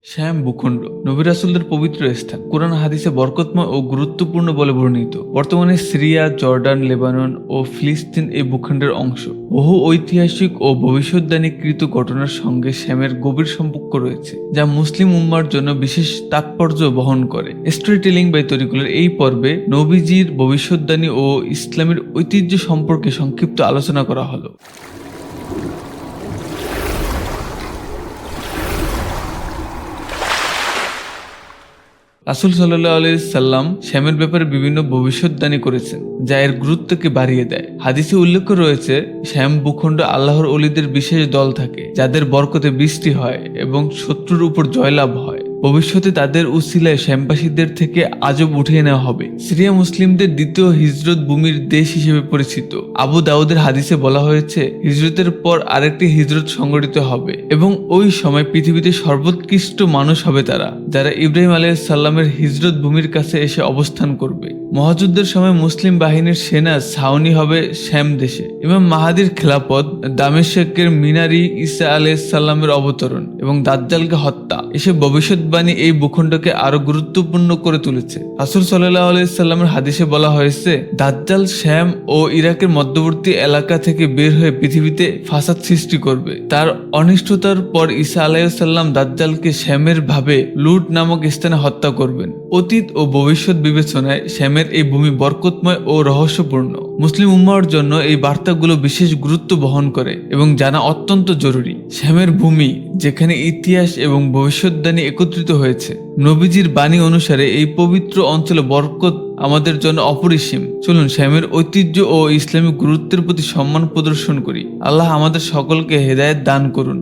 শ্যাম ভূখণ্ড নবী রাসূলদের পবিত্র স্থান, কুরআন হাদিসে বরকতময় ও গুরুত্বপূর্ণ বলে বর্ণিত। বর্তমানে সিরিয়া, জর্ডান, লেবানন ও ফিলিস্তিন এই ভূখণ্ডের অংশ। বহু ঐতিহাসিক ও ভবিষ্যদ্বাণীকৃত ঘটনার সঙ্গে শ্যামের গভীর সম্পর্ক রয়েছে, যা মুসলিম উম্মার জন্য বিশেষ তাৎপর্য বহন করে। স্টোরি টেলিং বাই তরিকুলের এই পর্বে নবীজির ভবিষ্যদ্বাণী ও ইসলামের ঐতিহ্য সম্পর্কে সংক্ষিপ্ত আলোচনা করা হলো। রাসূল সাল্লাল্লাহু আলাইহি সাল্লাম শ্যামের ব্যাপারে বিভিন্ন ভবিষ্যদ্বাণী করেছেন, যা এর গুরুত্বকে বাড়িয়ে দেয়। হাদিসে উল্লেখ রয়েছে, শ্যাম ভূখণ্ড আল্লাহর ওলীদের বিশেষ দল থাকে, যাদের বরকতে বৃষ্টি হয় এবং শত্রুর উপর জয়লাভ হয়। ভবিষ্যতে তাদের উসিলায় শ্যামবাসীদের থেকে আজব উঠিয়ে নেওয়া হবে। সিরিয়া মুসলিমদের দ্বিতীয় হিজরত ভূমির দেশ হিসেবে পরিচিত। আবু দাউদের হাদিসে বলা হয়েছে, হিজরতের পর আরেকটি হিজরত সংগঠিত হবে এবং ওই সময় পৃথিবীতে সর্বোৎকৃষ্ট মানুষ হবে তারা, যারা ইব্রাহিম আলাইহিস সালামের হিজরত ভূমির কাছে এসে অবস্থান করবে। মহাযুদ্ধের সময় মুসলিম বাহিনীর সেনা ছাউনি হবে শ্যাম দেশে। ইমাম মাহাদির খেলাফত, দামেস্কের মিনারি, ঈসা আলাইহিস সালামের অবতরণ এবং দাজ্জালকে হত্যা, এসব ভবিষ্যৎবাণী এই ভূখণ্ডকে আরো গুরুত্বপূর্ণ করে তুলেছে। রাসূল সাল্লাল্লাহু আলাইহি সাল্লামের হাদিসে বলা হয়েছে, দাজ্জাল শ্যাম ও ইরাকের মধ্যবর্তী এলাকা থেকে বের হয়ে পৃথিবীতে ফাসাদ সৃষ্টি করবে। তার অনিষ্টতার পর ঈসা আলাইহিস সালাম দাজ্জালকে শ্যামের ভাবে লুট নামক স্থানে হত্যা করবেন। অতীত ও ভবিষ্যৎ বিবেচনায় শ্যামের এই ভূমি বরকতময় ও রহস্যপূর্ণ। মুসলিম উম্মাহর জন্য এই বার্তাগুলো বিশেষ গুরুত্ব বহন করে এবং জানা অত্যন্ত জরুরি। শ্যামের ভূমি, যেখানে ইতিহাস এবং ভবিষ্যদ্বাণী একত্রিত হয়েছে। নবীজির বাণী অনুসারে এই পবিত্র অঞ্চলে বরকত আমাদের জন্য অপরিসীম। চলুন শ্যামের ঐতিহ্য ও ইসলামিক গুরুত্বের প্রতি সম্মান প্রদর্শন করি। আল্লাহ আমাদের সকলকে হেদায়েত দান করুন।